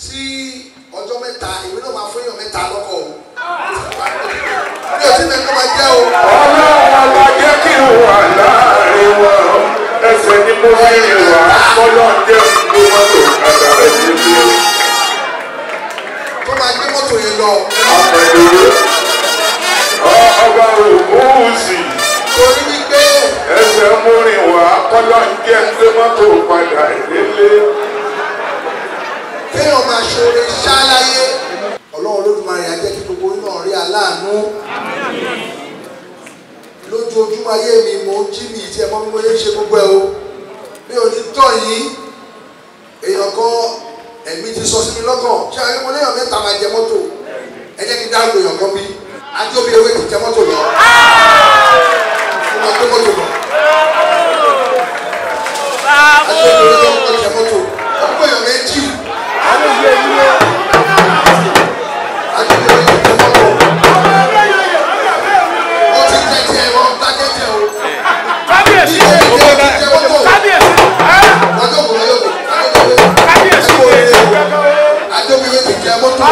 sí ọjọ́ mẹ́ta ìwé náà máa fún èèyàn mẹ́ta lọ́kọ̀ o. Bí o ti mẹ́ kó máa jẹ́ o. Ọlọ́run wa jẹ́ kí n wà láàrin wọn. Ẹsẹ̀ ni mo fi rìn wá. Ọlọ́run jẹ́ kí mọ́tò kàdà rẹ̀ nílé. Kó máa gbé mọ́tò yẹn lọ. Àpẹẹrẹ ọba ògúnwùsì. Torí wípé ẹsẹ̀ mú rìn wá. Ọlọ́run jẹ́ kí mọ́tò padà nílé. kéèyàn máa ṣoore ṣáláyé. Ọlọ́run Olódùmarè á jẹ́ kí gbogbo náà rí aláàánú. Lójoojúmọ́ ayé mi mo ń jí mi tí ẹ mọ́ bí mo lè ṣe gbogbo ẹ o. Mi ò ní tọ́ yín. Èèyàn kan ẹ̀mí ti sọ sí mi lọ́kàn. Ṣé àwọn ọmọ léèyàn mẹ́ta máa jẹ mọ́tò? Ẹ jẹ́ kí n dáhùn èèyàn kan bí. Ajóbi ewé ti jẹ mọ́tò lọ. Ó máa gbé mọ́tò lọ. Ajóbi ewé ti jẹ mọ́tò. Ọ̀pọ̀ èèyàn méjì. Ajóbi ewé ti jẹ mọ́tò. Ó ti tẹ̀tẹ̀ ẹ̀rọ dákẹ́tẹ̀ o. Kábíyèsí. Adóbiwé ti jẹ mọ́tò.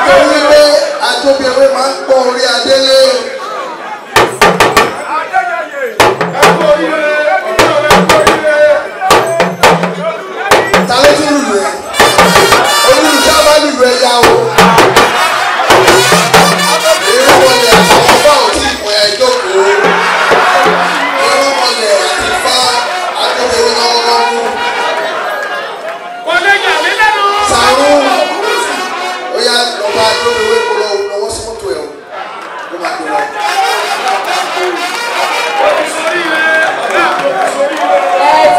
Torí pé Adóbiwé máa ń pọ̀ orí adélé. Ta ló tún lùlù ẹ̀? Olùsá bá lùlù ẹ̀ yá o. Èrò wọlé àtàwọn bá ò tí ì pọ̀ ẹ̀ jókòó. Èrò wọlé àti fá Adóbiwé lọ́wọ́ mú. Sàrú ó yá lọ́ba Adóbiwé kó lọ́wọ́ sí mọ́tò ẹ̀ o. Kó máa gbé lọ. Ẹ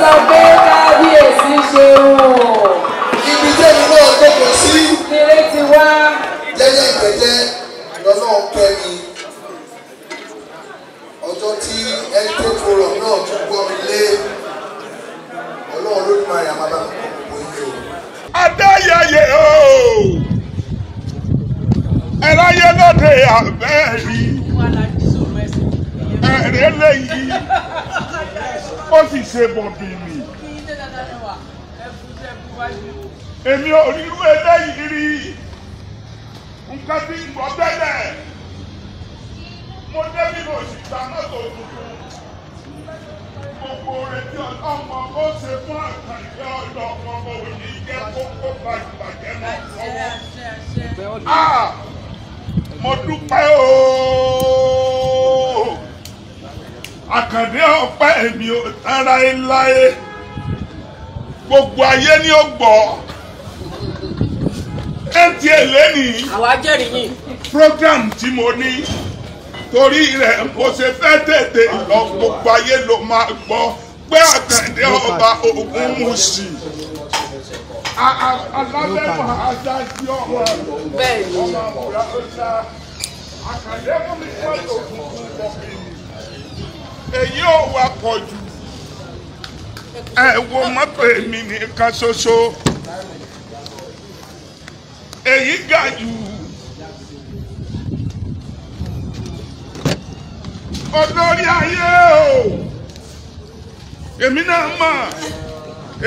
sọ pé kábíyèsí ṣeun. Ibi tẹ́mi náà jókòó sí. Kéré ti wá. Jẹ́jẹ́ ìgbẹ́jẹ́ lọ́nà kẹ́mi. Ọjọ́ tí Heritage Forum náà tún gbọ́ mi lé. Ọlọ́run Olódùmarè àmàbà gbogbo yìí o. Adáyẹyẹ ooo. Ẹ̀ráyé lóde àbẹ́ẹ̀rí. Ẹ̀rẹ́ lẹ́yìn. Ó sì ṣe bọ̀bì mi. Èmi ò rí irú eléyìí rí. Nǹkan tí ń gbọ́ tẹ́lẹ̀. Mo débi mo sì gba mọ́tò tuntun. Gbogbo rẹ̀ tí ọmọ ó ṣe fún àkàndé ọ̀dọ́ ọmọ òní jẹ́ kókó bàjẹ́ mọ́ fọwọ́. Mo dúpẹ́ ooo. Àkàndé ọpẹ́ èmi ò tara ẹ láyé. Gbogbo ayé ni ó gbọ́. Ẹ̀ǹtí èlénì. Àwa jẹ́rìí yìí. Program tí mo ní torí rẹ̀ mo ṣe fẹ́ tètè lọ gbogbo ayé ló máa gbọ́ pé Àkàndé ọba Ògúnwùsì. Alábẹ́mọ̀ adájú ọmọ Bẹ́ẹ̀ni. ọmọ àbúrò ọjà Àkàndé fún mi fọ́tò tuntun bọ̀bí. Èyí ò wá pọ̀ jù. Ẹ wo mọ́tò èmi nìkan ṣoṣo. Èyí ga jù. Olórí ayé o. Èmi náà mọ̀.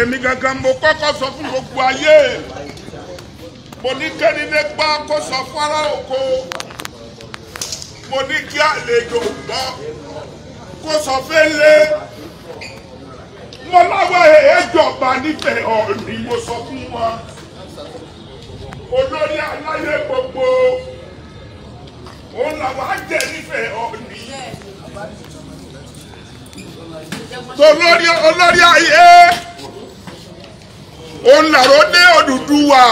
Èmi gangan mo kọ́kọ́ sọ fún gbogbo ayé. Mo ní kẹ́nìdé gbọ́ kó sọ fún ará oko. Mo ní kí àlejò gbọ́ kó sọ fẹ́lẹ́. Mo láwọn èèjọba nífẹ̀ẹ́ Ọọ̀ni mo sọ fún wọn. Olórí aláyé gbogbo. Òun làwọn á jẹ nífẹ̀ẹ́ Ọọ̀ni. Olórí ayé. Òun làrólé Odùduwà.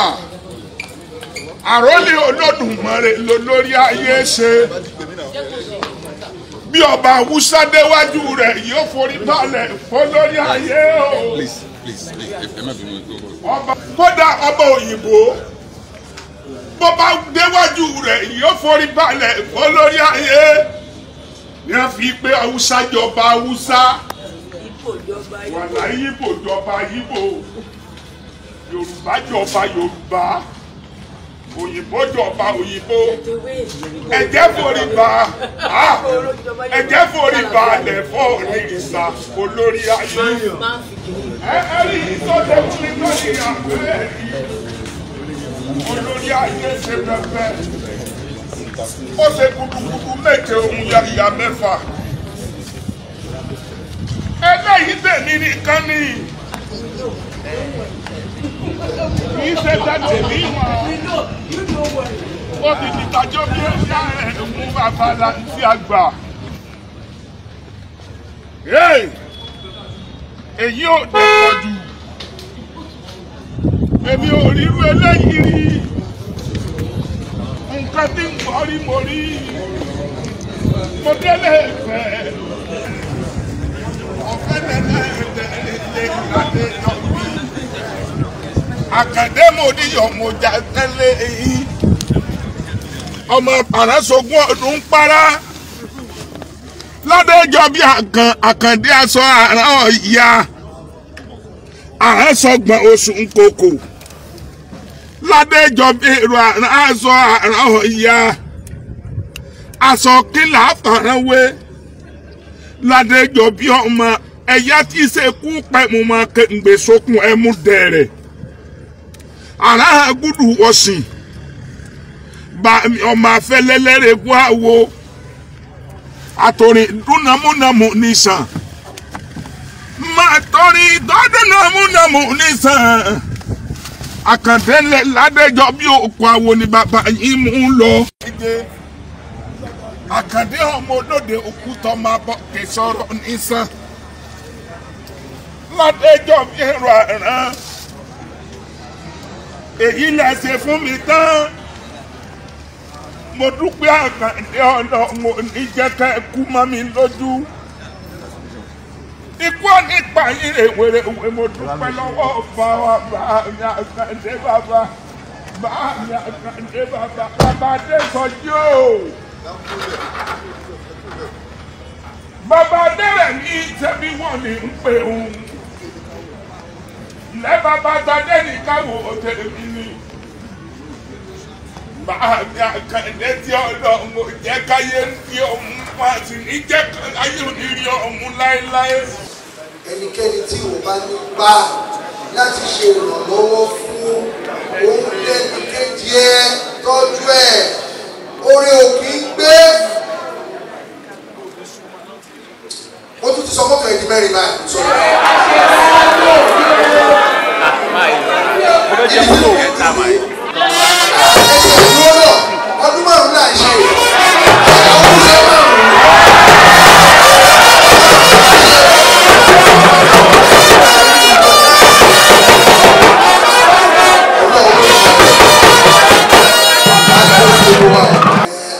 Àrólé Olódùmarè lolórí ayé ṣe. Bí ọba Awúsá déwájú rẹ̀ yóò forí balẹ̀ fọlórí ayé o. Kódà ọba òyìnbó bó bá déwájú rẹ̀ yóò forí balẹ̀ fọlórí ayé. Ní a fi pé Awúsá jọba Awúsá. Wàlá Yíbò jọba Yíbò. Yorùbá jọba Yorùbá. òyìnbó jọba òyìnbó ẹ̀jẹ̀ forí ba ẹ̀jẹ̀ forí ba lẹfọ onírìsà olórí ayé ẹrí ìtọ́jú tí lórí àgbẹ̀ olórí ayé ṣe pẹpẹ ó ṣe gudugudu méje ohun yàyà mẹ́fà eléyìí tèmi nìkan ni kì í ṣe tẹ̀lé mi wọ́n ó ti dìtajọ́ bí ó yá ẹ̀ mú bàbá láti àgbà. Èyí ò dé pọ̀ jù èmi ò ríru eléyìí rí nǹkan tí ń gbọ́ rí mo rí mo délé ìfẹ́ ọ̀fẹ́ lẹ́lẹ́ ìlànà ìjọba àkàndé mo níyọ̀ mo jà tẹ́lẹ̀ yìí ọmọ àránṣogún ọdún para ládẹ́jọ́ bí àkàndé aṣọ àrán ọ̀ya àránṣọgbọ̀n oṣù nkoko ládẹ́jọ́ bí èrò àrán aṣọ àrán ọ̀ya aṣọ kílà àfàránwé ládẹ́jọ́ bí ọmọ ẹ̀yà tí í ṣe kú pẹ̀mú mọ́ kéǹgbè sókun ẹ̀mú dẹ̀rẹ̀ àrán gúdù ọ̀sìn bá ọmọ afẹ́lẹ́lẹ́rẹ́ gbọ́ àwo àtòrìn dúnàmúnàmù nìsàn máa tọrin dúnàmúnàmù nìsàn àkàndé ládẹ́jọ́ bí òkú àwo ni bàbá yìí mú un lọ. àkàndé ọmọ olóde òkú tó máa bọ̀ kẹsọ̀rọ̀ nìsàn ládẹ́jọ́ bí èrò àrán èyí lẹ ṣe fún mi tán mo dúpẹ́ àkàndé ọlọ́run oníjẹ́kẹ́ kú mọ́ mi lójú ikú nípa yín rèwerèwe mo dúpẹ́ lọ́wọ́ bá wa bá mi àkàndé bàbá bàbá Adésọjí o bàbá Adérẹ̀ ní tẹ́bí wọ́n ní ń pè òun lẹ́ bàbá Gbadé ní káwọ́ òtẹ̀lẹ̀ mi bàbá àkàndé tí ọlọ́run ò jẹ́ káyé ní ọmú máa sì ní jẹ́ káyé onírí ọmú láéláé. ẹnikẹ́ni tí ò bá ní gbà láti ṣe ìrànlọ́wọ́ fún òun lẹ́nu kejì ẹ tọ́jú ẹ̀ orí òkè ń gbé. ó tún ti sọ mọ́tò ẹ̀dí mẹ́rin báyìí sọ. ẹsẹ̀ ìdúró náà ọdún márùn-ún náà ṣe ọdún ṣe márùn-ún.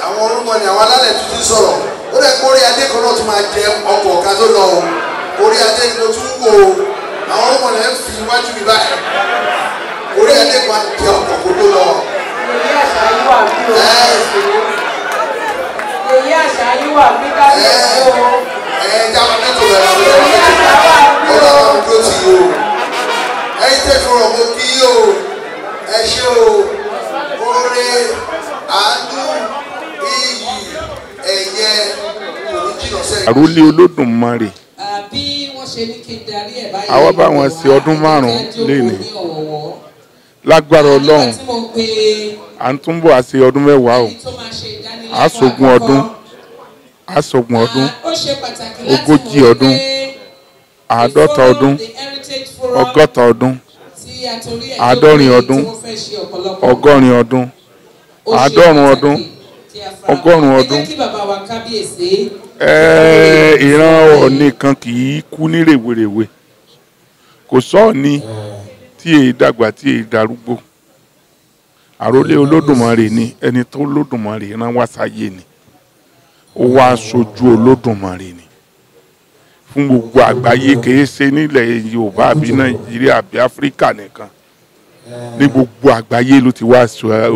àwọn orúkọ ni àwọn alálẹ̀ tuntun sọ̀rọ̀ ó lè kórí adé kan náà tún máa jẹ ọkọ̀ ọ̀ka tó lọ o orí adé ni mo tún wò ó àwọn orúkọ ni ẹ ń fi iwájú mi báyìí orí adé kan jẹ ọkọ̀ kó tó lọ. èyí àṣà yìí wà bí kábíyèsí o. jáwé mẹ́tò bẹ̀rẹ̀ àwọn ọlọ́run tó ti o ẹ̀yin tẹ̀ fọ̀rọ̀ mo kí o ẹ ṣé o oore àánú iyì ẹ̀yẹ kò ní jìnnà sẹ́yìn. àròlé Olódùmarè bí wọ́n ṣe ní kí n darí ẹ̀ báyìí. àwa bá wọn ṣe ọdún márùn-ún lénìí lágbára Ọlọ́run à ń túnbọ̀ àṣe ọdún mẹ́wàá o àṣogún ọdún ogójì ọdún àádọ́ta ọdún ọgọ́ta ọdún àádọ́rin ọdún ọgọ́rin ọdún àádọ́rùn ọdún ọgọ́rùn ọdún ìran Ọọ̀ni kan kì í kú ní rèwerèwe kò sọ́ọ̀ni tí èyí dàgbà tí èyí darúgbó àròlé Olódùmarè ni ẹni tó Olódùmarè rán wá sáyé ni ó wá aṣojú Olódùmarè ni fún gbogbo àgbáyé kìí ṣe nílẹ̀ Yorùbá àbí Nàìjíríà àbí Áfíríkà nìkan ní gbogbo àgbáyé ló ti wá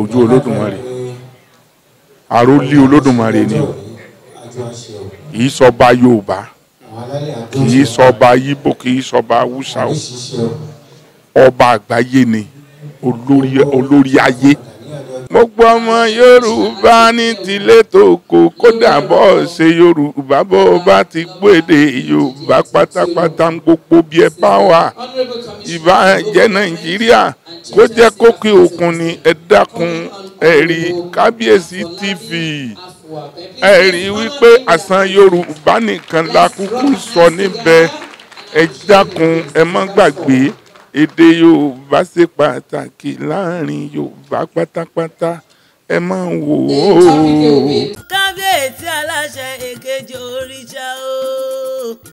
ojú Olódùmarè àròlé Olódùmarè ni o kìí sọba Yorùbá kìí sọba Yíbò kìí sọba Haúsá o ọba àgbáyé ni olórí ayé gbogbo ọmọ Yorùbá ní tilé tòkó kódà bọ́ ṣe Yorùbá bọ́ bá ti gbédè Yorùbá pátápátá gbogbo bí ẹ bá wà ìbá jẹ́ Nàìjíríà kó jẹ́ kókè òkun ni ẹ dákun ẹ̀rí Kábíyèsí TV ẹ̀rí wípé àṣà Yorùbá nìkan la kúkú sọ níbẹ̀ ẹ dákun ẹ má gbàgbé èdè Yorùbá ṣe pàtàkì láàrin Yorùbá pátápátá ẹ máa wò ó. Kábíyèsí aláṣẹ èkejì òrìṣà o.